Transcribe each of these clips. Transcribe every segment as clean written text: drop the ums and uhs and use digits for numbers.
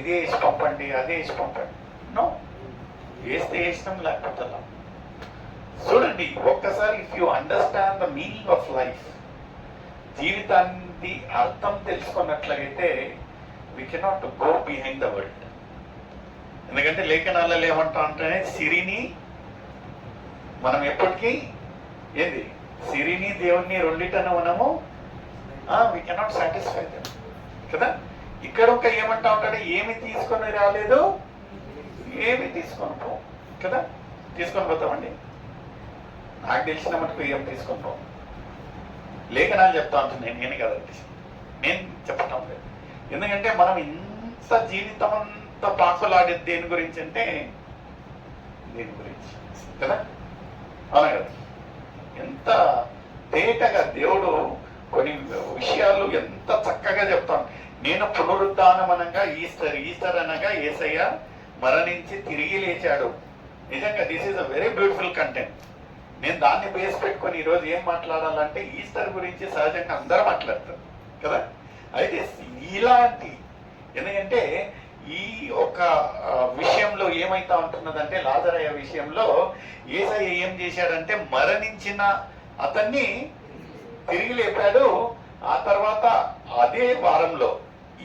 ఇది వేసి పంపండి, అదే వేసి పంపండి. నో, వేస్తే వేసినాం, లేకపోతే చూడండి ఒక్కసారి. If you understand the meaning of life, జీవితాన్ని అర్థం తెలుసుకున్నట్లయితే we cannot go behind the world. ఎందుకంటే లేఖనాలలో ఏమంటా అంటే సిరిని మనం ఎప్పటికీ ఏంది, సిరిని దేవుణ్ణి రెండిటను మనము వీ కెనాట్ సాటిస్ఫై దెమ్ కదా. ఇక్కడ ఒక ఏమంటా ఉంటాడు, ఏమి తీసుకొని రాలేదు, ఏమి తీసుకొని పో కదా. తీసుకొని పోతామండి, నాకు తెలిసిన మటుకు ఏం తీసుకొని పో. లేఖనాలు చెప్తా ఉంటున్నాయి, నేను కదండి, నేను చెప్పటం లేదు. ఎందుకంటే మనం ఇంత జీవితం అంతా పాకులాడేది దేని గురించి అంటే దేని గురించి కదా, అవునా కదా. ఎంత తేటగా దేవుడు కొన్ని విషయాలు ఎంత చక్కగా చెప్తాను. నేను పునరుద్ధానం అనగా ఈస్టర్ అనగా యేసయ్య మరణించి తిరిగి లేచాడు. నిజంగా this is a very beautiful content. నేను దాన్ని బేస్ పెట్టుకొని ఈరోజు ఏం మాట్లాడాలంటే ఈస్టర్ గురించి సహజంగా అందరూ మాట్లాడతారు కదా. అయితే ఇలాంటి ఎందుకంటే ఈ ఒక విషయంలో ఏమైతా ఉంటున్నదంటే లాజరయ్య విషయంలో యేసయ్య ఏం చేశాడంటే మరణించిన అతన్ని తిరిగి లేపాడు. ఆ తర్వాత అదే వారంలో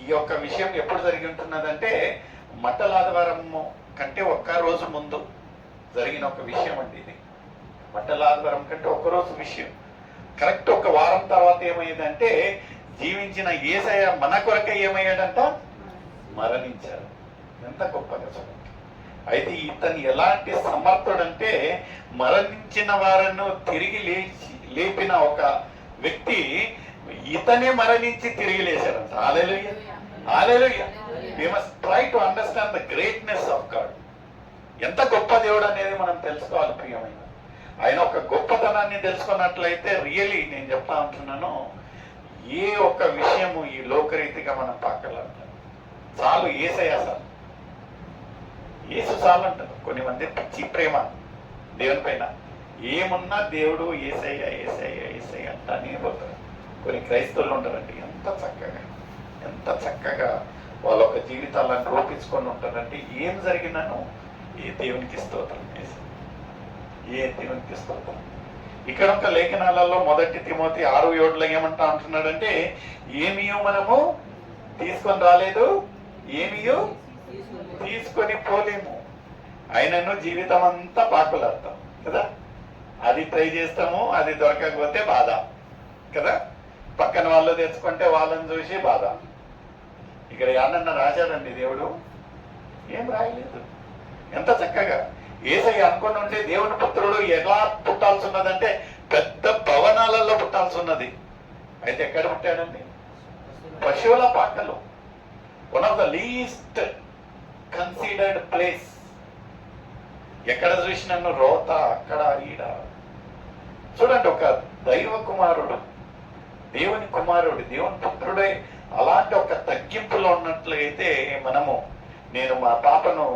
ఈ యొక్క విషయం ఎప్పుడు జరిగి ఉంటున్నదంటే మట్టల ఆదివారం కంటే ఒక్క రోజు ముందు జరిగిన ఒక విషయం అండి ఇది. మట్టల ఆదివారం కంటే ఒక రోజు విషయం. కరెక్ట్ ఒక వారం తర్వాత ఏమయ్యేదంటే జీవించిన యేసయ్య మన కొరకే ఏమయ్యాడంట, మరణించాడు. ఎంత గొప్పగా చూడండి. అయితే ఇతను ఎలాంటి సమర్థుడంటే మరణించిన వారిని తిరిగి లేపిన ఒక వ్యక్తి ఇతనే మరణించి తిరిగి లేచాడంట. Hallelujah, hallelujah. We must try to understand the greatness of God. ఎంత గొప్ప దేవుడు అనేది మనం తెలుసుకోవాలి ప్రియమైన. ఆయన ఒక గొప్పతనాన్ని తెలుసుకున్నట్లయితే రియలీ నేను చెప్తా ఉంటున్నాను, ఏ ఒక్క విషయము ఈ లోకరీతిగా మనం పక్కలంటాం చాలు. యేసయ్య చాలు, యేసు చాలు అంటారు. కొన్ని మంది పిచ్చి ప్రేమ దేవుని పైన, ఏమున్నా దేవుడు యేసయ్య యేసయ్య యేసయ్య అంటానే పోతారు. కొన్ని క్రైస్తవులు ఉంటారండి, ఎంత చక్కగా వాళ్ళ యొక్క జీవితాలను రూపించుకొని ఉంటారంటే ఏం జరిగినాను ఏ దేవునికి స్తోత్రం, ఏ దేవునికి స్తోత్రం. ఇక్కడ ఒక లేఖనాలలో 1 తిమోతి 6:7 ఏమంటా అంటున్నాడంటే ఏమియో మనము తీసుకొని రాలేదు, ఏమియో తీసుకొని పోలేము, ఆయనను జీవితం అంతా పాకులాడతాం కదా. అది ట్రై చేస్తాము, అది దొరకకపోతే బాధ కదా. పక్కన వాళ్ళు తెచ్చుకుంటే వాళ్ళని చూసి బాధ. ఇక్కడ ఏమన్నా రాశాడండి దేవుడు? ఏం రాయలేదు. ఎంత చక్కగా యేసయ్య అనుకుని ఉంటే దేవుని పుత్రుడు ఎలా పుట్టాల్సి ఉన్నదంటే పెద్ద భవనాలలో పుట్టాల్సి ఉన్నది. అయితే ఎక్కడ పుట్టాడండి? పశువుల పాకలో. One of the least considered place. ఎక్కడ చూసినన్ను రోత, అక్కడ ఈడ. చూడండి, ఒక దైవ కుమారుడు, దేవుని కుమారుడు, దేవుని పుత్రుడే అలాంటి ఒక తగ్గింపులో ఉన్నట్లయితే నేను మా పాపను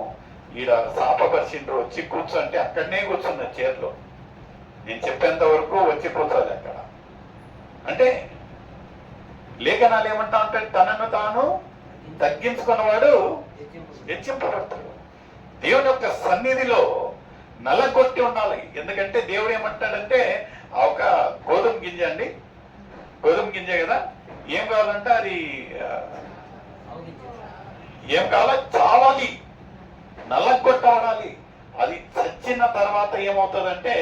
ఈడ శాపపరిచిండ్రు, వచ్చి కూర్చోంటే అక్కడనే కూర్చున్న చైర్లో, నేను చెప్పేంత వరకు వచ్చి కూర్చోలే అక్కడ. అంటే లేఖనాలు ఏమంటా అంటే తనను తాను తగ్గించుకున్నవాడు హెచ్చింపబడతాడు. దేవుని యొక్క సన్నిధిలో నలగొట్టి ఉండాలి. ఎందుకంటే దేవుడు ఏమంటాడంటే ఆ ఒక గోధుమ గింజ అండి, గోధుమ గింజ కదా, ఏం కావాలంటే అది ఏం కావాలో చావాలి, నల్లగొట్టాడాలి. అది చచ్చిన తర్వాత ఏమవుతుందంటే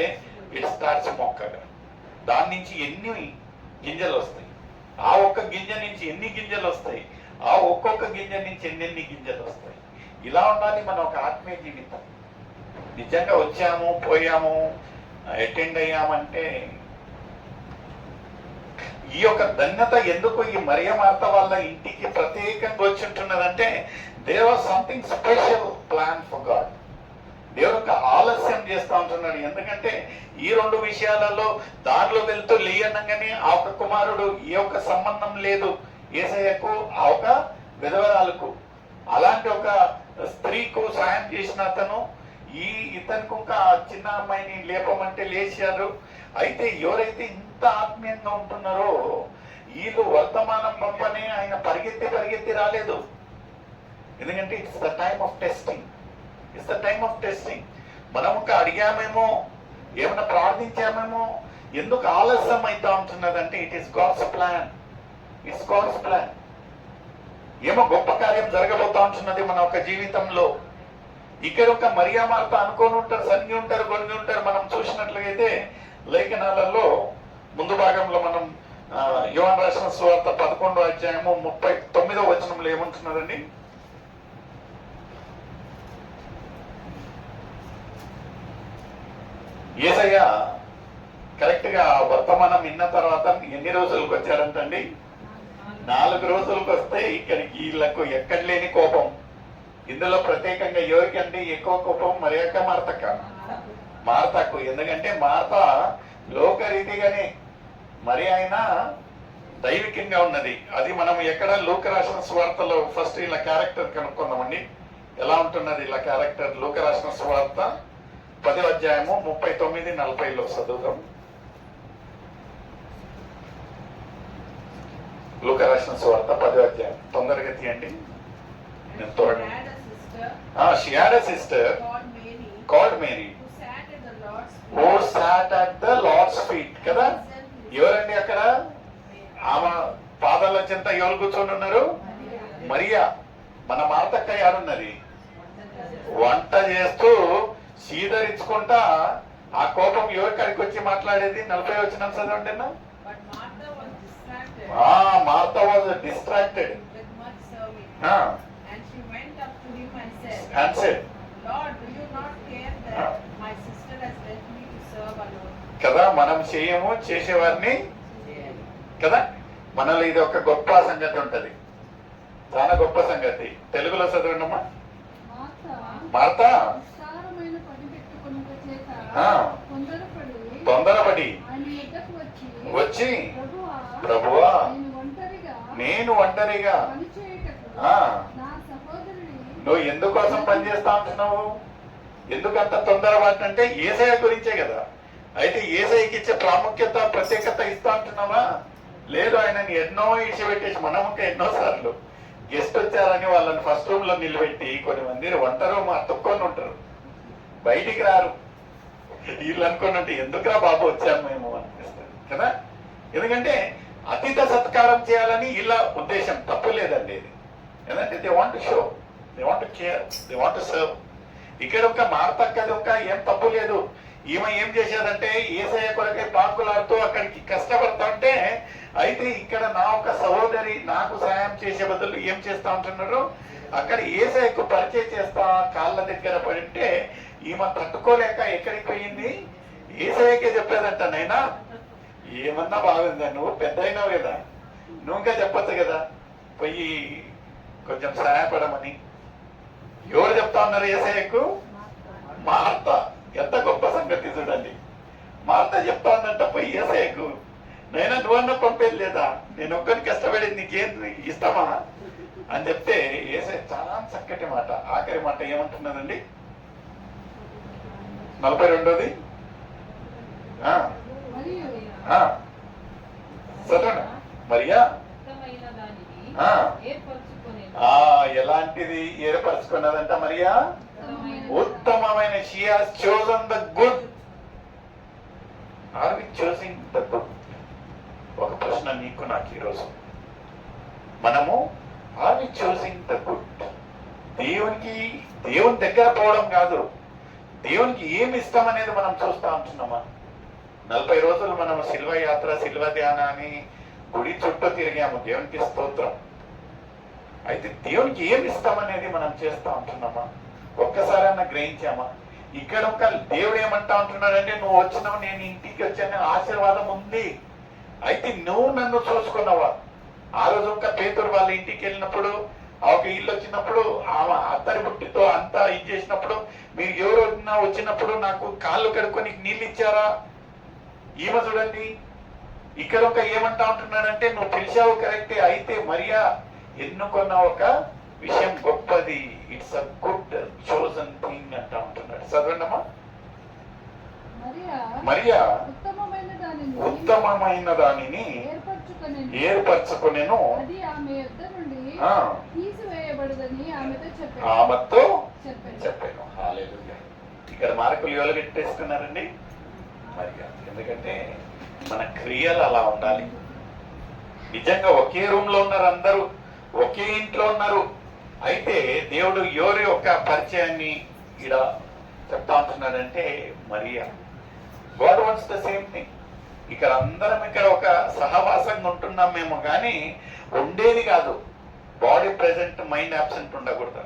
ఇట్ స్టార్ట్స్ మొక్కగా. దాని నుంచి ఎన్ని గింజలు వస్తాయి, ఆ ఒక్క గింజ నుంచి ఎన్ని గింజలు వస్తాయి, ఆ ఒక్కొక్క గింజ నుంచి ఎన్నెన్ని గింజలు వస్తాయి. ఇలా ఉండాలి మన ఒక ఆత్మీయ జీవితం. నిజంగా వచ్చాము పోయాము అటెండ్ అయ్యామంటే ఈ యొక్క ధన్యత ఎందుకు ఈ మరియ మార్త వాళ్ళ ఇంటికి ప్రత్యేకంగా వచ్చి ఉంటున్నదంటే there was something special plan for God. దేవుడు ఒక ఆలస్యం చేస్తూ ఉంటున్నాడు. ఎందుకంటే ఈ 2 విషయాలలో దారిలో వెళ్తూ లేయనగానే ఆ ఒక కుమారుడు, ఈ యొక్క సంబంధం లేదు యేసయ్యకు ఆ ఒక విధవరాలకు. అలాంటి ఒక స్త్రీకు సాయం చేసిన అతను ఇతనికి ఒక చిన్న అమ్మాయిని లేపమంటే లేచారు. అయితే ఎవరైతే ఇంత ఆత్మీయంగా ఉంటున్నారో వీళ్ళు వర్తమానం పంపనే ఆయన పరిగెత్తి రాలేదు. ఎందుకంటే it's the time of testing. It's the time of testing. మనం ఒక అడిగామేమో, ఏమైనా ప్రార్థించామేమో, ఎందుకు ఆలస్యం అవుతా ఉంటున్నదంటే it is God's plan. It's God's plan. ఏమో గొప్ప కార్యం జరగబోతా ఉంటున్నది మన ఒక జీవితంలో. ఇక్కడ ఒక మరియా మార్త అనుకోని ఉంటారు, సన్ని ఉంటారు, కొన్ని ఉంటారు. మనం చూసినట్లయితే లేఖనాలలో ముందు భాగంలో మనం యోహాను రాసిన సువార్త 11వ అధ్యాయము 39వ వచనంలో ఏమంటున్నదండి? యేసయ్య కరెక్ట్ గా వర్తమానం విన్న తర్వాత ఎన్ని రోజులకు వచ్చారంటండి? 4 రోజులకు వస్తే ఇక్కడికి వీళ్ళకు ఎక్కడ లేని కోపం. ఇందులో ప్రత్యేకంగా ఎవరికంటే ఎక్కువ కోపం? మరియక్క, మార్తక్క? మార్తకు. ఎందుకంటే మార్త లోకరీతిగానే, మరి ఆయన దైవికంగా ఉన్నది. అది మనం ఎక్కడ లూకా రాసిన సువార్తలో ఫస్ట్ ఇలా క్యారెక్టర్ కనుక్కుందామండి. ఎలా ఉంటున్నది ఇలా క్యారెక్టర్? లూకా రాసిన సువార్త 10వ అధ్యాయము 39-40లో చదువుతాం. లూకా రాసిన సువార్త 10వ అధ్యాయం. తొందరగా తీయండి. నేను తోడండి. She had a sister called Mary who sat at the Lord's feet. కదా? ఎవరండి అక్కడ? ఆమె పాదాల చెంత ఎవరు కూర్చొని ఉన్నారు? మరియా. మన మార్తక్క యాడున్నది? వంట చేస్తూ సీదరించుకుంటా. ఆ కోపం ఎవరి కాడికి వచ్చి మాట్లాడేది? 40 వచనం చదవండి. Martha was distracted and said, Lord, do you not care that my sister has left me to serve alone? కదా, మనం చేయము, చేసేవారిని కదా. మనలో ఇది ఒక గొప్ప సంగతి ఉంటది, చాలా గొప్ప సంగతి. తెలుగులో చదవండమ్మా. మార్త తొందరపడి వచ్చి, ప్రభువా, నేను ఒంటరిగా నువ్వు ఎందుకోసం పనిచేస్తా ఉంటున్నావు? ఎందుకంత తొందరపడినంటే యేసయ్య గురించే కదా. అయితే యేసయ్యకి ఇచ్చే ప్రాముఖ్యత, ప్రత్యేకత ఇస్తా ఉంటున్నావా? లేదు. ఆయనని ఎన్నో ఇచ్చిపెట్టేసి, మనముక ఎన్నో సార్లు గెస్ట్ వచ్చారని వాళ్ళని ఫస్ట్ రూమ్ లో నిలబెట్టి, కొన్ని మంది ఒంటరు మా తొక్కొని ఉంటారు, బయటికి రారు. వీళ్ళు అనుకున్నట్టు ఎందుకురా బాబు వచ్చాము మేము అనిపిస్తుంది కదా. ఎందుకంటే అతిథ సత్కారం చేయాలని ఇలా ఉద్దేశం, తప్పు లేదండి ఇది. ఎందుకంటే they want to show, they want to care, they want to serve. ఇక్కడ ఒక మార్తక్కది ఒక ఏం తప్పు లేదు. ఈమె ఏం చేసేదంటే యేసయ్య కొరకై పాకులాడుతూ అక్కడికి కష్టపడతా ఉంటే, అయితే ఇక్కడ నా ఒక సహోదరి నాకు సహాయం చేసే బదులు ఏం చేస్తా ఉంటున్నారు? అక్కడ యేసయ్యకు పరిచయం చేస్తా కాళ్ళ దగ్గర పడింటే ఈమె తట్టుకోలేక ఎక్కడికి పోయింది? యేసయ్యకే చెప్పేదంట, నైనా ఏమన్నా బాగుందా, నువ్వు పెద్ద అయినావు కదా, నువ్వు ఇంకా చెప్పొచ్చు కదా, పోయి కొంచెం సహాయపడమని. ఎవరు చెప్తా ఉన్నారు యేసయ్యకు? మార్త. ఎంత గొప్ప సంగతి చూడండి. మార్త చెప్తా ఉందంట పోయి యేసయ్యకు, నైనా నువ్వన్నా పంపేది లేదా, నేను ఒక్కరిని కష్టపడేది నీకేం ఇస్తామా అని చెప్తే యేసయ్య చాలా చక్కటి మాట, ఆఖరి మాట ఏమంటున్నదండి? 42ది చదవండి. మరియా ఎలాంటిది ఏర్పరచుకున్నదంట? మరియా ఉత్తమమైన. She has chosen the good. Are we choosing the good? ఒక ప్రశ్న నీకు నాకు ఈరోజు. మనము are we choosing the good? దేవుని దగ్గర పోవడం కాదు, దేవునికి ఏమి ఇష్టం అనేది మనం చూస్తా ఉంటున్నామా? 40 రోజులు మనం శిల్వ యాత్ర, శిల్వ ధ్యానాన్ని గుడి చుట్టూ తిరిగాము, దేవునికి స్తోత్రం. అయితే దేవునికి ఏమి ఇష్టం అనేది మనం చేస్తా ఉంటున్నామా? ఒక్కసారైనా గ్రహించామా? ఇక్కడ ఒక దేవుడు ఏమంటా ఉంటున్నాడంటే, నువ్వు వచ్చినావు, నేను ఇంటికి వచ్చాను, ఆశీర్వాదం ఉంది. అయితే నువ్వు నన్ను చూసుకున్నావా? ఆ రోజు ఒక పేతురు వాళ్ళ ఇంటికి వెళ్ళినప్పుడు, ఆ ఒక ఇల్లు వచ్చినప్పుడు, ఆమె అత్తరి బుట్టితో అంతా ఇది చేసినప్పుడు, మీరు ఎవరు వచ్చినప్పుడు నాకు కాళ్ళు కడుక్కొని నీళ్ళు ఇచ్చారా? ఈమె చూడండి ఇక్కడ ఒక ఏమంటా ఉంటున్నాడంటే, నువ్వు పిలిచావు కరెక్టే, అయితే మరియా ఎన్నుకున్న ఒక విషయం గొప్పది, it's a good chosen thing అంటా ఉంటున్నాడు. చదవండమ్మా. మరియా ఉత్తమమైన దానిని ఏర్పరచుకునేను, ఉండని ఆమెతో ఆమెతో చెప్పాను. చెప్పాను. హల్లెలూయా. ఇక్కడ మార్కులు ఎవరు పెట్టేసుకున్నారండి? మరి ఎందుకంటే మన క్రియలు అలా ఉండాలి. నిజంగా ఒకే రూమ్ లో ఉన్నారు, అందరూ ఒకే ఇంట్లో ఉన్నారు. అయితే దేవుడు ఎవరి యొక్క పరిచయాన్ని ఇక్కడ చెప్తా ఉంటున్నాడంటే మరియా. God wants the same thing. ఇక్కడ అందరం ఇక్కడ ఒక సహవాసంగా ఉంటున్నాం మేము, కానీ ఉండేది కాదు. బాడీ ప్రెసెంట్, మైండ్ అబ్సెంట్ ఉండకూడదు.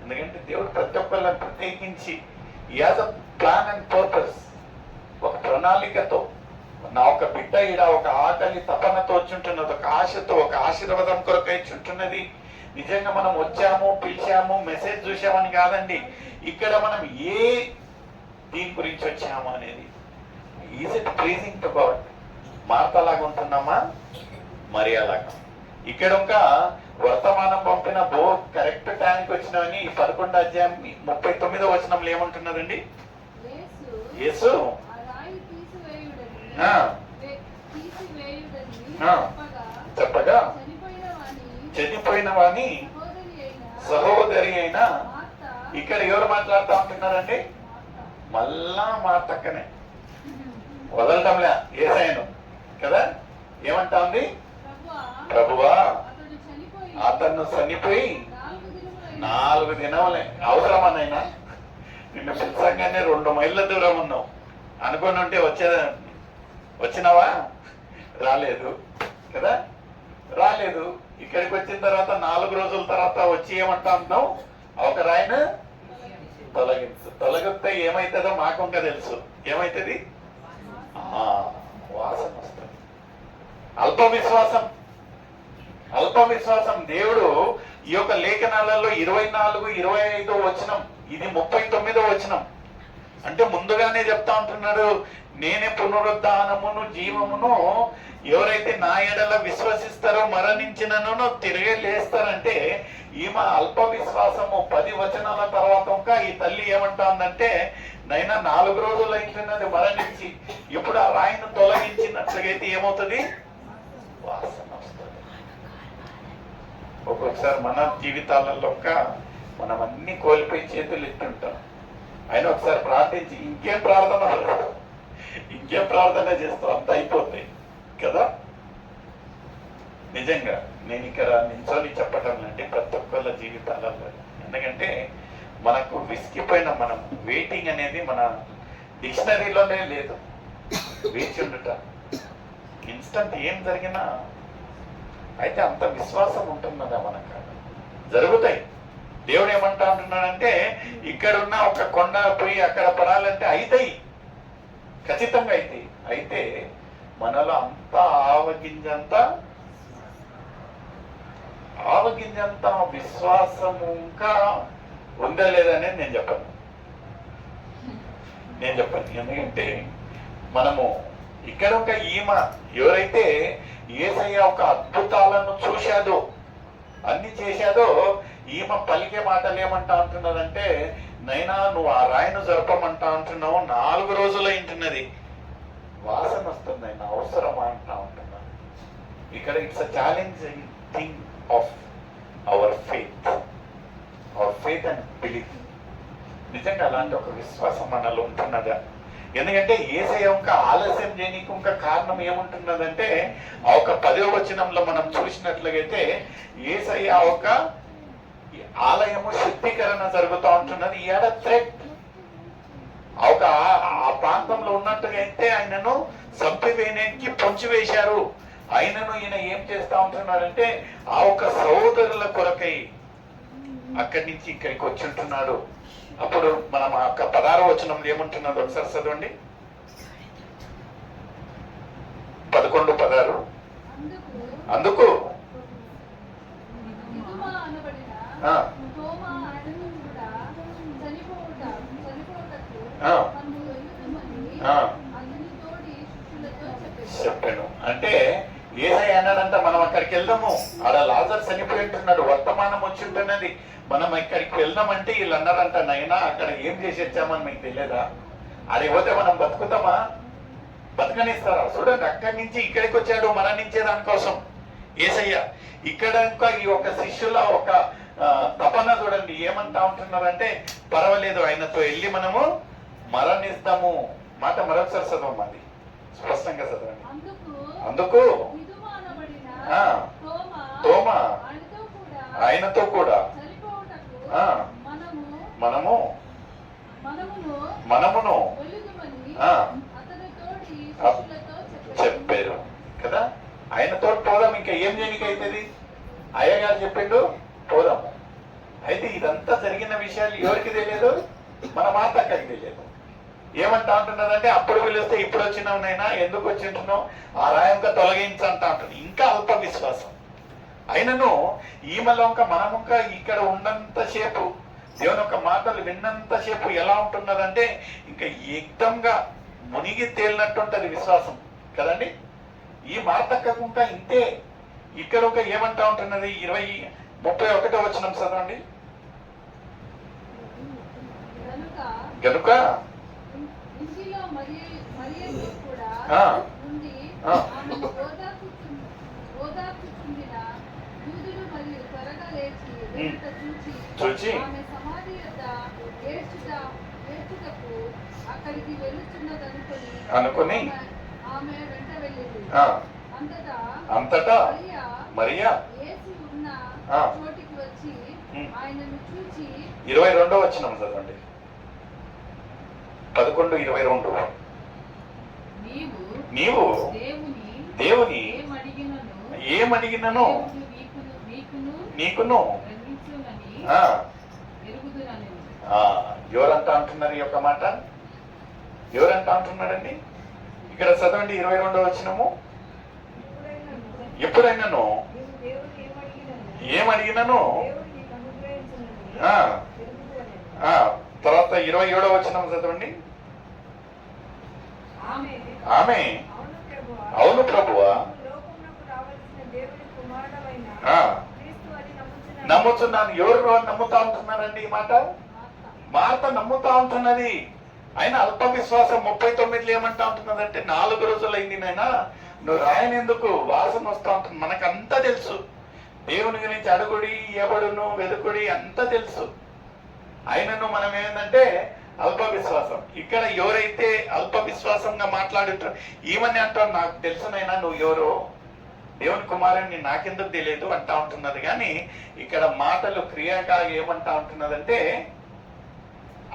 ఎందుకంటే దేవుడు ప్రతి ఒక్కళ్ళని ప్రత్యేకించి as a plan and purpose, ఒక ప్రణాళికతో, నా ఒక బిడ్డ ఈడ ఒక ఆకలి తపనతో వచ్చుంటున్నది, ఒక ఆశతో, ఒక ఆశీర్వాదం కొరకు వచ్చుంటున్నది. నిజంగా మనం వచ్చాము, పిలిచాము, మెసేజ్ చూసామని కాదండి. ఇక్కడ మనం ఏ దీని గురించి వచ్చాము అనేది, is it pleasing to God? మార్తలాగా ఉంటున్నామా, మరి అలాగా. ఇక్కడ ఒక వర్తమానం పంపిన బో కరెక్ట్ టైంకి వచ్చినామని 11 అధ్యాయం 39వ వచనంలో ఏమంటున్నారండి? యేసు చెప్పగా చనిపోయిన వాని సహోదరి అయినా. ఇక్కడ ఎవరు మాట్లాడుతూ ఉంటున్నారండి? మళ్ళా మార్తక్కనే, వదలటంలే యేసయ్యను కదా. ఏమంటా ఉంది? ప్రభువా అతను చనిపోయి 4 దినములే. అవసరమనైనా నిన్ను పిలిచంగానే 2 మైళ్ళ దూరం ఉన్నావు అనుకుని ఉంటే వచ్చినావా? రాలేదు కదా, రాలేదు. ఇక్కడికి వచ్చిన తర్వాత 4 రోజుల తర్వాత వచ్చి ఏమంటా అంటున్నావు? ఒక రాయిని తొలగించు. తొలగితే ఏమైతుందో మాకు ఇంకా తెలుసు. ఏమైతుంది? వాసన వస్తుంది. అల్ప విశ్వాసం, అల్ప విశ్వాసం. దేవుడు ఈ యొక్క లేఖనాలలో 24, 25 వచనం, ఇది 39వ వచనం. అంటే ముందుగానే చెప్తా ఉంటున్నాడు, నేనే పునరుద్ధానమును జీవమును, ఎవరైతే నా ఎడల విశ్వసిస్తారో మరణించినను తిరిగి లేస్తారంటే, ఈమె అల్ప విశ్వాసము. 10 వచనాల తర్వాత ఇంకా ఈ తల్లి ఏమంటాందంటే, నైనా 4 రోజులు అయిపోయినది మరణించి, ఇప్పుడు ఆ రాయిని తొలగించినట్లయితే ఏమవుతుంది? వాసన వస్తుంది. ఒక్కొక్కసారి మన జీవితాలలో మనం అన్ని కోల్పోయి చేతులు ఎత్తుంటాం. ఆయన ఒకసారి ప్రార్థించి ఇంకేం ప్రార్థన చేస్తాం, అంత అయిపోతాయి కదా. నిజంగా నేను ఇక్కడ నించొని చెప్పటం అంటే ప్రతి ఒక్కళ్ళ జీవితాలలో, ఎందుకంటే మనకు విసిగిపోయిన మనం వెయిటింగ్ అనేది మన డిక్షనరీలోనే లేదు. వేచి ఉండట, ఇన్స్టంట్ ఏం జరిగినా అయితే అంత విశ్వాసం ఉంటున్నదా మనకు? జరుగుతాయి. దేవుడు ఏమంటా ఉంటున్నాడంటే, ఇక్కడున్న ఒక కొండ పోయి అక్కడ పడాలంటే అయితాయి, ఖచ్చితంగా అయితాయి. అయితే మనలో అంత ఆవగింజంత విశ్వాసము ఇంకా ఉందా లేదనేది నేను చెప్పను. ఎందుకంటే మనము ఇక్కడ ఒక ఈమె ఎవరైతే యేసయ్య ఒక అద్భుతాలను చూశాదో, అన్ని చేశాదో, ఈమె పలికే మాటలు ఏమంటా ఉంటున్నదంటే, నైనా నువ్వు ఆ రాయిను జరపమంటా ఉంటున్నావు, 4 రోజులు ఇంటున్నది, వాసన వస్తుంది, అయినా అవసరమా అంటా ఉంటున్నాను. ఇక్కడ it's a challenging thing of our faith and belief. నిజంగా అలాంటి ఒక విశ్వాసం మనలో ఉంటున్నదా? ఎందుకంటే యేసయ్య ఇంకా ఆలస్యం చేయనీకి ఇంకా కారణం ఏముంటున్నదంటే, ఆ ఒక 10వ వచనంలో మనం చూసినట్లయితే, యేసయ్య ఒక ఆలయము శుద్ధీకరణ జరుగుతూ ఉంటున్నది. ఈడ థ్రెట్ ఒక ఆ ప్రాంతంలో ఉన్నట్టుగా అయితే ఆయనను చంపివేయడానికి పొంచివేశారు. ఆయనను ఈయన ఏం చేస్తా ఉంటున్నాడంటే, ఆ ఒక సహోదరుల కొరకై అక్కడి నుంచి ఇక్కడికి వచ్చి ఉంటున్నాడు. అప్పుడు మనం ఆ 16వ వచనంలో ఏముంటున్నది ఒకసారి చదవండి. 11:16. అందుకు చెప్పాను. అంటే యేసయ్య అన్నాడంట, మనం అక్కడికి వెళ్దాము, ఆడ లాజరు చనిపోయి ఉంటున్నాడు, వర్తమానం వచ్చి ఉంటున్నది, మనం ఇక్కడికి వెళ్దామంటే వీళ్ళు అన్నారంట, నైనా అక్కడ ఏం చేసి వచ్చామని మీకు తెలియదా? ఆడికి పోతే మనం బతుకుతామా? బతకనిస్తారా? చూడండి, అక్కడి నుంచి ఇక్కడికి వచ్చాడు మరణించే దానికోసం యేసయ్య. ఇక్కడ ఇంకా ఈ ఒక శిష్యుల ఒక తపన చూడండి ఏమంటా ఉంటున్నారంటే, పర్వాలేదు ఆయనతో వెళ్ళి మనము మరణిస్తాము. మాట మరొకసారి చదవం, అది స్పష్టంగా చదవండి. అందుకు తోమా ఆయనతో కూడా మనమును చెప్పారు కదా. ఆయనతో పోదాం, ఇంకా ఏం చేయనికి అవుతుంది? అయ్యగారు చెప్పిండు పోదాము. అయితే ఇదంతా జరిగిన విషయాలు ఎవరికి తెలియదు? మన మాతక్కకి తెలియదు. ఏమంటా ఉంటున్నారంటే, అప్పుడు పిలిస్తే ఇప్పుడు వచ్చినావునైనా, ఎందుకు వచ్చింటున్నావు, ఆ రాయంగా తొలగించంటా ఉంటుంది. ఇంకా అల్ప విశ్వాసం. అయినను ఈమెలో మనముక ఇక్కడ ఉన్నంతసేపు, దేవుని యొక్క మాటలు విన్నంతసేపు ఎలా ఉంటున్నదంటే, ఇంకా ఏకంగా మునిగి తేలినట్టుంటది విశ్వాసం కదండి. ఈ మార్తక్కకు ఇంకా ఇంతే. ఇక్కడ ఏమంటా ఉంటున్నది, 31వ వచనం చదవండి. గనుక చూచి అనుకుని అంతటా మరియా 22వ వచనం చదవండి. 11:22. నీవు దేవుని ఏమడిగినను నీకును. ఎవరంతా అంటున్నారు ఈ యొక్క మాట? ఎవరంతా అంటున్నాడండి? ఇక్కడ చదవండి 22వ వచనము. ఎప్పుడైనాను ఏమడిగినను. తర్వాత 27వ వచనం చదవండి. ఆమె అవును ప్రభువా నమ్ముతున్నాను. ఎవరు నమ్ముతా ఉంటున్నారండి ఈ మాట? మార్త నమ్ముతా ఉంటున్నది. ఆయన అల్ప విశ్వాసం. 39లో ఏమంటా ఉంటున్నదంటే, 4 రోజులైంది నైనా నువ్వు రాయనెందుకు, వాసన వస్తా ఉంటుంది. మనకంతా తెలుసు, దేవుని గురించి అడుగుడి, ఎవడును వెదుకుడి అంతా తెలుసు. ఆయనను మనం ఏంటంటే అల్ప విశ్వాసం. ఇక్కడ ఎవరైతే అల్ప విశ్వాసంగా మాట్లాడుతారో ఈమెని అంటారు, నాకు తెలుసునైనా నువ్వు ఎవరో, దేవుని కుమారుని నాకెందుకు తెలియదు అంటా ఉంటున్నది. కానీ ఇక్కడ మాటలు క్రియాగా ఏమంటా ఉంటున్నదంటే,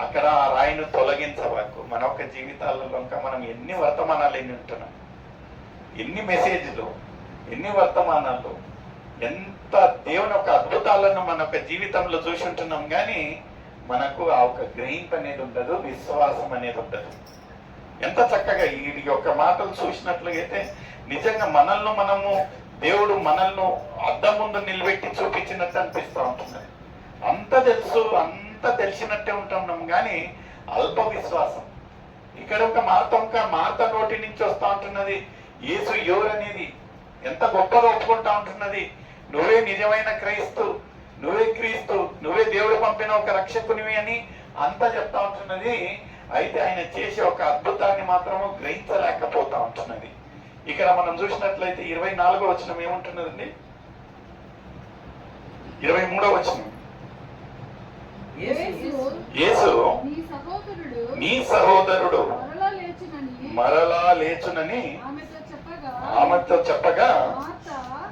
అక్కడ ఆ రాయిని తొలగించవకు. మన యొక్క జీవితాలలో మనం ఎన్ని వర్తమానాలు ఎన్ని ఉంటున్నాం, ఎన్ని మెసేజ్లు, ఎన్ని వర్తమానాలు, ఎంత దేవుని యొక్క అద్భుతాలను మన యొక్క జీవితంలో చూసి ఉంటున్నాం. కానీ మనకు ఆ ఒక గ్రహింపు అనేది ఉండదు, విశ్వాసం అనేది ఉండదు. ఎంత చక్కగా ఈ యొక్క మాటలు చూసినట్లయితే నిజంగా మనము దేవుడు మనల్ని అద్దం ముందు నిలబెట్టి చూపించినట్టు అనిపిస్తూ ఉంటున్నది. అంత తెలుసు, అంత తెలిసినట్టే ఉంటున్నాం. కానీ అల్ప విశ్వాసం. ఇక్కడ ఒక మార్త నోటి నుంచి వస్తూ ఉంటున్నది యేసు ఎవరు అనేది ఎంత గొప్పగా ఒప్పుకుంటా ఉంటున్నది. నువ్వే నిజమైన క్రైస్తు, నువ్వే క్రీస్తు, నువ్వే దేవుడు పంపిన ఒక రక్షకునివి అని అంతా చెప్తా ఉంటున్నది. అయితే ఆయన చేసే ఒక అద్భుతాన్ని మాత్రము గ్రహించలేకపోతా ఉంటున్నది. ఇక్కడ మనం చూసినట్లయితే 24వ వచనం ఏముంటున్నదండి? 23వ వచనం. యేసు నీ సహోదరుడు మరలా లేచునని ఆమెతో చెప్పగా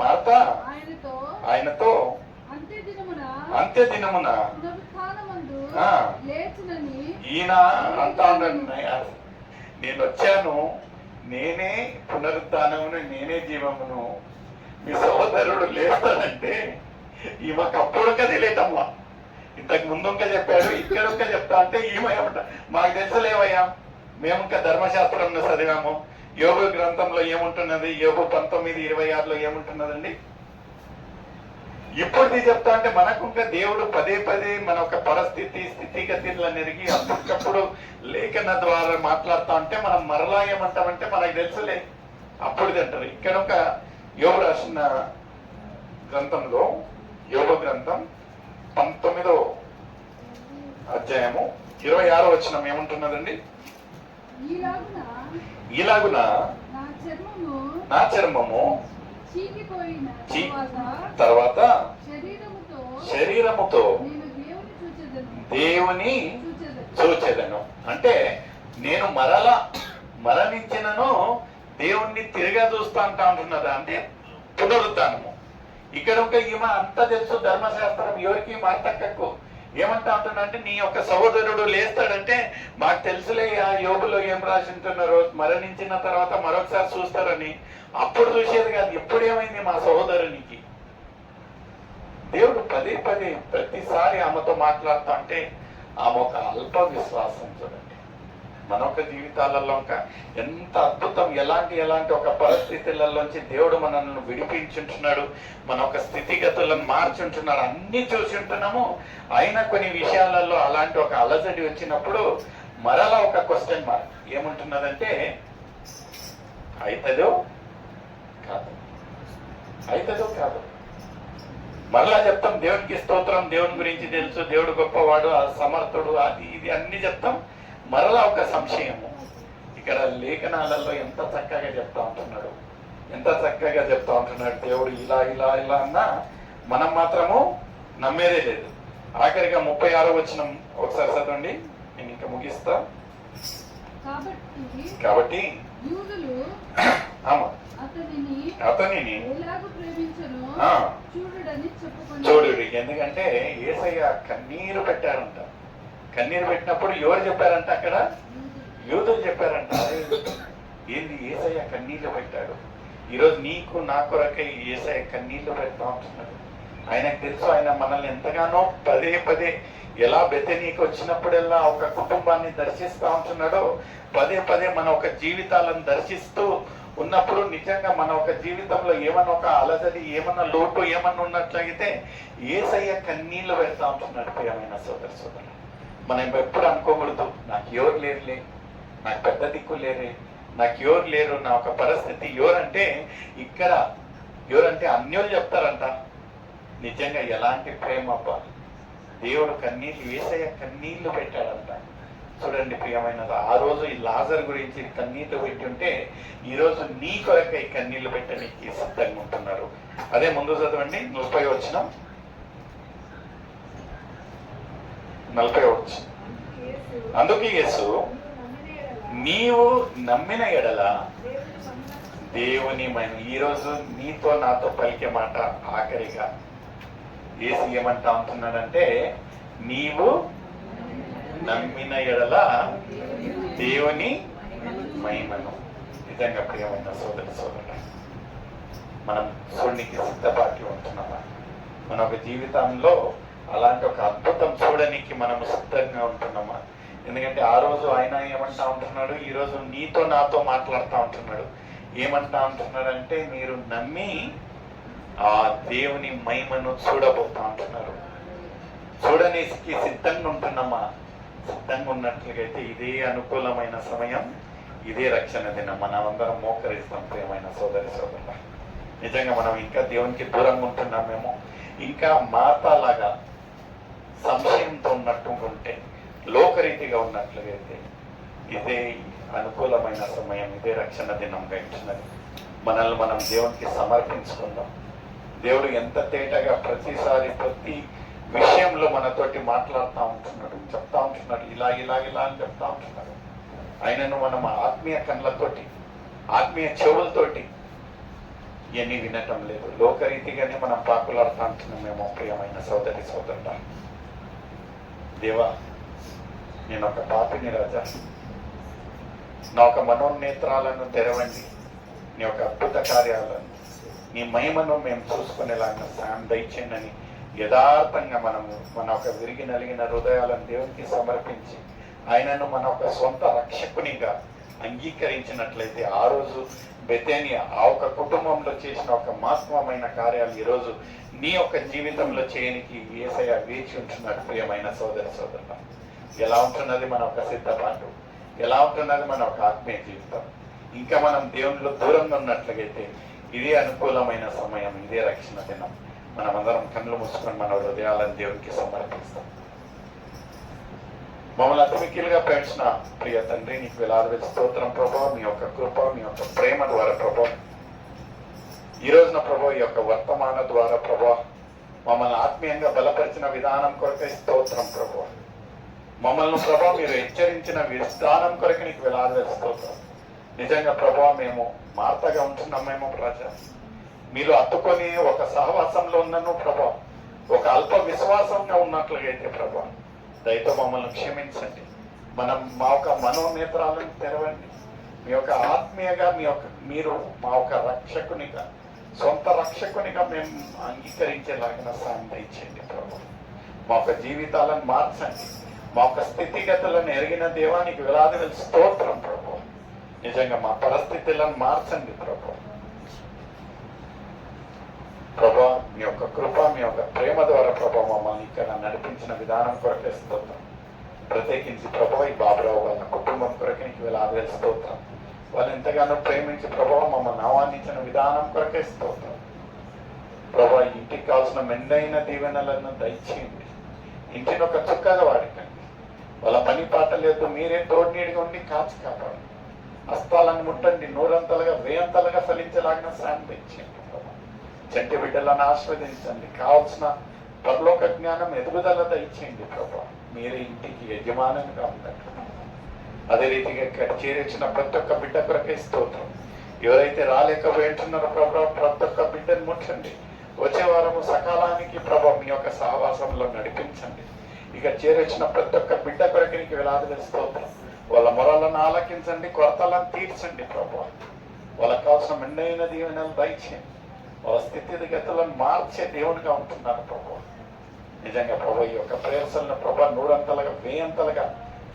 మార్త ఆయనతో అంత్య దినమున ఈయన అంటా ఉండండి, నేను వచ్చాను, నేనే పునరుద్ధానమును, నేనే జీవమును, మీ సహోదరుడు లేస్తాడంటే ఈమెకు అప్పుడుగా తెలియటమ్మా. ఇంతకు ముందు ఇంకా చెప్పాడు, ఇక్కడ ఇంకా చెప్తా అంటే ఈమె ఏమంట, మాకు తెలుసులేవయ్యా, మేము ఇంకా ధర్మశాస్త్రంలో చదివాము. యోగు గ్రంథంలో ఏముంటున్నది? యోగు 19:26లో ఏముంటున్నదండి? ఇప్పుడు చెప్తా అంటే మనకు ఇంకా దేవుడు పదే మన ఒక పరిస్థితి స్థితిగతులను ఎరిగి అప్పటికప్పుడు లేఖన ద్వారా మాట్లాడుతా ఉంటే మనం మరలా ఏమంటామంటే మనకు తెలుసులే అప్పుడు తింటారు. ఇక్కడ ఒక యోగు రాసిన గ్రంథంలో, యోగు గ్రంథం 19వ అధ్యాయము 26వ వచనం ఏముంటున్నదండి? ఇలాగున నా చర్మము తర్వాత శరీరముతో దేవుని చూచెదను. అంటే నేను మరణించినను దేవుణ్ణి తిరిగా చూస్తా అంటున్నది. అంటే పునరుద్ధానము. ఇక్కడ ఒక ఈమె అంత తెలుసు ధర్మశాస్త్రం ఎవరికి మార్తక్కకు ఏమంటా ఉంటున్నా, నీ యొక్క సహోదరుడు లేస్తాడంటే మాకు తెలుసులే ఆ యోగులో ఏం రాసి ఉంటున్నారో మరణించిన తర్వాత మరొకసారి చూస్తారని. అప్పుడు చూసేది కాదు, ఎప్పుడు ఏమైంది మా సహోదరునికి. దేవుడు పదే పదే ప్రతిసారి ఆమెతో మాట్లాడుతా అంటే ఆమె ఒక అల్ప విశ్వాసం. చూడండి మన ఒక జీవితాలలో ఎంత అద్భుతం, ఎలాంటి ఒక పరిస్థితులలోంచి దేవుడు మనల్ని విడిపించుంటున్నాడు, మన ఒక స్థితిగతులను మార్చుంటున్నాడు, అన్ని చూసి ఉంటున్నాము. అయినా కొన్ని విషయాలలో అలాంటి ఒక అలజడి వచ్చినప్పుడు మరలా ఒక క్వశ్చన్ మార్క్ ఏముంటున్నదంటే, అవుతుందో కాదు. మరలా చెప్తాం దేవునికి స్తోత్రం, దేవుని గురించి తెలుసు, దేవుడు గొప్పవాడు, సమర్థుడు, అది ఇది అన్ని చెప్తాం. మరలా ఒక సంశయము. ఇక్కడ లేఖనాలలో ఎంత చక్కగా చెప్తా ఉంటున్నాడు దేవుడు. ఇలా అన్నా మనం మాత్రము నమ్మేదే లేదు. ఆఖరిగా 36వ వచనం ఒకసారి చదవండి, నేను ఇంకా ముగిస్తా. కాబట్టి అతనిని చూడు. ఎందుకంటే యేసయ్య కన్నీరు పెట్టారంట. కన్నీరు పెట్టినప్పుడు ఎవరు చెప్పారంట? అక్కడ యూదులు చెప్పారంట. ఏంది యేసయ్య కన్నీళ్లు పెట్టాడు. ఈరోజు నీకు నా కొరకై యేసయ్య కన్నీళ్లు పెడతా ఉంటున్నాడు. ఆయనకు తెలుసు ఆయన మనల్ని ఎంతగానో పదే ఎలా బెతనీకి వచ్చినప్పుడల్లా ఒక కుటుంబాన్ని దర్శిస్తూ ఉంటున్నాడో, పదే మన ఒక జీవితాలను దర్శిస్తూ ఉన్నప్పుడు నిజంగా మన ఒక జీవితంలో ఏమన్నా ఒక అలజడి, ఏమన్నా లోటు ఏమన్నా ఉన్నట్లయితే యేసయ్య కన్నీళ్లు పెడతా ఉంటున్నాడు. ప్రియమైన సోదరు, మనం ఎప్పుడు అనుకోకూడదు నాకు ఎవరు లేరులే, నాకు పెద్ద దిక్కు లేరే, నాకు ఎవరు లేరు, నా ఒక పరిస్థితి ఎవరంటే. ఇక్కడ ఎవరంటే అన్యులు చెప్తారంట. నిజంగా ఎలాంటి ప్రేమ అబ్బా, దేవుడు కన్నీళ్ళు, యేసయ్య కన్నీళ్లు పెట్టాడంట. చూడండి ప్రియమైనది, ఆ రోజు ఈ లాజర్ గురించి కన్నీళ్లు పెట్టి ఉంటే ఈరోజు నీ కొరకై కన్నీళ్లు పెట్టడానికి సిద్ధంగా ఉంటున్నారు. అదే ముందు చదవండి 40వ వచనం. అందుకే యేసు నీవు నమ్మిన ఎడల దేవుని మహిమ. ఈరోజు నీతో నాతో పలికే మాట ఆఖరిగా యేసు ఏమంటా ఉంటున్నాడంటే, నీవు నమ్మిన ఎడల దేవుని మహిమను. నిజంగా ప్రియమైన సోదరుడు, మనం చూడడానికి సిద్ధపాటి ఉంటున్నామా? మన ఒక జీవితంలో అలాంటి ఒక అద్భుతం చూడడానికి మనము సిద్ధంగా ఉంటున్నామా? ఎందుకంటే ఆ రోజు ఆయన ఏమంటా ఉంటున్నాడు, ఈరోజు నీతో నాతో మాట్లాడుతూ ఉంటున్నాడు. ఏమంటా ఉంటున్నాడంటే, మీరు నమ్మి ఆ దేవుని మహిమను చూడబోతా ఉంటున్నారు. చూడడానికి సిద్ధంగా ఉంటున్నామా? సిద్ధంగా ఉన్నట్లయితే ఇదే అనుకూలమైన సమయం, ఇదే రక్షణ దినం. మనమందరం మోకరిస్తాం. ప్రియమైన సోదరుల, నిజంగా మనం ఇంకా దేవునికి దూరంగా ఉంటున్నామేమో, ఇంకా మాతాలాగా సంశయంతో ఉన్నట్టుంటే, లోకరీతిగా ఉన్నట్లయితే ఇదే అనుకూలమైన సమయం, ఇదే రక్షణ దినంగా ఇచ్చినది. మనల్ని మనం దేవునికి సమర్పించుకుందాం. దేవుడు ఎంత తేటగా ప్రతిసారి ప్రతి విషయంలో మనతోటి మాట్లాడుతూ ఉంటున్నాడు, చెప్తా ఉంటున్నాడు, ఇలా అని చెప్తా ఉంటున్నాడు. ఆయనను మనం ఆత్మీయ కళ్ళతోటి, ఆత్మీయ చెవులతోటి ఇవన్నీ వినటం లేదు. లోకరీతిగానే మనం పాకులాడుతూ ఉంటున్నామేమో. ప్రియమైన సోదరుడా, దేవా, నేను ఒక పాపిని రాజా, నా ఒక మనోనేత్రాలను తెరవండి, నీ యొక్క అద్భుత కార్యాలను, నీ మహిమను మేము చూసుకునేలాగా సాయం దయచేయండి. యథార్థంగా మనము మన ఒక విరిగి నలిగిన హృదయాలను దేవునికి సమర్పించి ఆయనను మన ఒక సొంత రక్షకునిగా అంగీకరించినట్లయితే ఆ రోజు బెతేనియా ఆ ఒక కుటుంబంలో చేసిన ఒక మహత్వమైన కార్యాలు ఈరోజు నీ యొక్క జీవితంలో చేయనికి యేసయ్య వేచి ఉంటున్నాడు. ప్రియమైన సోదరుల, ఎలా ఉంటున్నది మన ఒక సిద్ధపాటు, ఎలా ఉంటున్నది మన ఒక ఆత్మీయ జీవితం? ఇంకా మనం దేవునిలో దూరంగా ఉన్నట్లయితే ఇదే అనుకూలమైన సమయం, ఇదే రక్షణ దినం. మనమందరం కళ్ళు మూసుకొని మన హృదయాలను దేవునికి సమర్పిస్తాం. మమ్మల్ని అతిమిక్కిలుగా పెంచిన ప్రియ తండ్రి, నీకు వేలాది స్తోత్రం ప్రభావ. మీ యొక్క కృప, మీ యొక్క ప్రేమ ద్వారా ప్రభావ, ఈ రోజున ప్రభావ ఈ యొక్క వర్తమాన ద్వారా ప్రభావ మమ్మల్ని ఆత్మీయంగా బలపరిచిన విధానం కొరకే స్తోత్రం ప్రభు. మమ్మల్ని ప్రభా మీరు హెచ్చరించిన విధానం కొరకు నీకు వేలాది స్తోత్రం. నిజంగా ప్రభా మేము మార్తగా ఉంటున్నామేమో ప్రజా, మీరు అత్తుకొని ఒక సహవాసంలో ఉన్నను ప్రభా, ఒక అల్ప విశ్వాసంగా ఉన్నట్లుగైతే ప్రభా దయతో మమ్మల్ని క్షమించండి. మా యొక్క మనోనేత్రాలను తెరవండి. మీ యొక్క ఆత్మీయగా మీరు మా యొక్క రక్షకునిగా, సొంత రక్షకునిగా మేము అంగీకరించేలాగిన సాయం దయచేయండి ప్రభు. మా యొక్క జీవితాలను మార్చండి. మా యొక్క స్థితిగతులను ఎరిగిన దేవానికి వేలాది స్తోత్రం ప్రభు. నిజంగా మా పరిస్థితులను మార్చండి ప్రభు. ప్రభా మీ యొక్క కృప, మీ యొక్క ప్రేమ ద్వారా ప్రభా మమ్మల్ని ఇక్కడ నడిపించిన విధానం కొరకే స్తోత్రం. ప్రత్యేకించి ప్రభా ఈ బాబురావు వాళ్ళ కుటుంబం కొరకే నీకు వేలాది స్తోత్రం. వాళ్ళు ఎంతగానో ప్రేమించి ప్రభావం మమ్మల్ని ఆహ్వానించిన విధానం కొరకే స్తోత్రం. ప్రభా ఇంటికి కావాల్సిన మెండైన దీవెనలను దయచేయండి. ఇంటిని ఒక చుక్కగా వాడికండి. వాళ్ళ పని పాట లేదు, మీరే తోడునీడిగా ఉండి కాచి కాపాడండి. హస్తాలను ముట్టండి, నూరంతలుగా వేయంతలుగా ఫలించేలాగిన సాయం తెచ్చేయండి. చంటి బిడ్డలను ఆస్వాదించండి. కావాల్సిన పరలోక జ్ఞానం ఎదుగుదల దయచేయండి ప్రభా. మీరే ఇంటికి యజమానంగా ఉండండి. అదే రీతిగా ఇక్కడ చేర్చిన ప్రతి ఒక్క బిడ్డ కొరకే స్తోత్రం. ఎవరైతే రాలేకపోయింటున్నారో ప్రభా ప్రతి ఒక్క బిడ్డను ముట్టండి. వచ్చే వారము సకాలానికి ప్రభా మీ యొక్క సహవాసంలో నడిపించండి. ఇక చేర్చిన ప్రతి ఒక్క బిడ్డ కొరకే నీకు వేలాది స్తోత్రం. వాళ్ళ మొరలను ఆలకించండి, కొరతలను తీర్చండి ప్రభా. వాళ్ళకి కావాల్సిన మెండైన దీవెనలు దయచేయండి. వాళ్ళ స్థితిగతులను మార్చే దేవునిగా ఉంటున్నారు ప్రభు. నిజంగా ప్రభు ఈ యొక్క ప్రేయర్సలను ప్రభా నూరంతలుగా వేయంతలుగా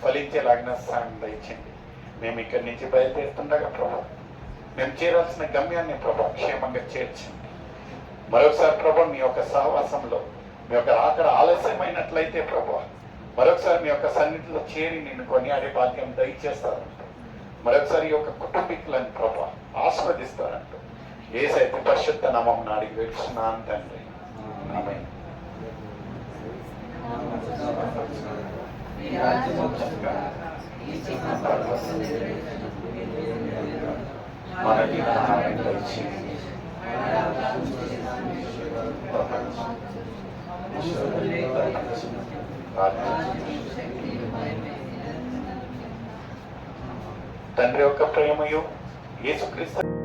ఫలించేలాగిన సాయం దయచేయండి. మేము ఇక్కడి నుంచి బయలుదేరుతుండగా ప్రభు మేము చేరాల్సిన గమ్యాన్ని ప్రభా క్షేమంగా చేర్చండి. మరొకసారి ప్రభు మీ యొక్క సహవాసంలో మీ యొక్క అక్కడ ఆలస్యమైనట్లయితే ప్రభు మరొకసారి మీ యొక్క సన్నిధిలో చేరి నిన్ను కొనియాడే భాగ్యం దయచేస్తారంటూ, మరొకసారి ఈ యొక్క కుటుంబీకులను ప్రభు ఆస్వాదిస్తారంటూ యేసయ్య పరిశుద్ధ నామమున అడిగి వేడుచున్నాను తండ్రి. ఆమేన్. తండ్రి యొక్క ప్రేమయు యేసుక్రీస్తు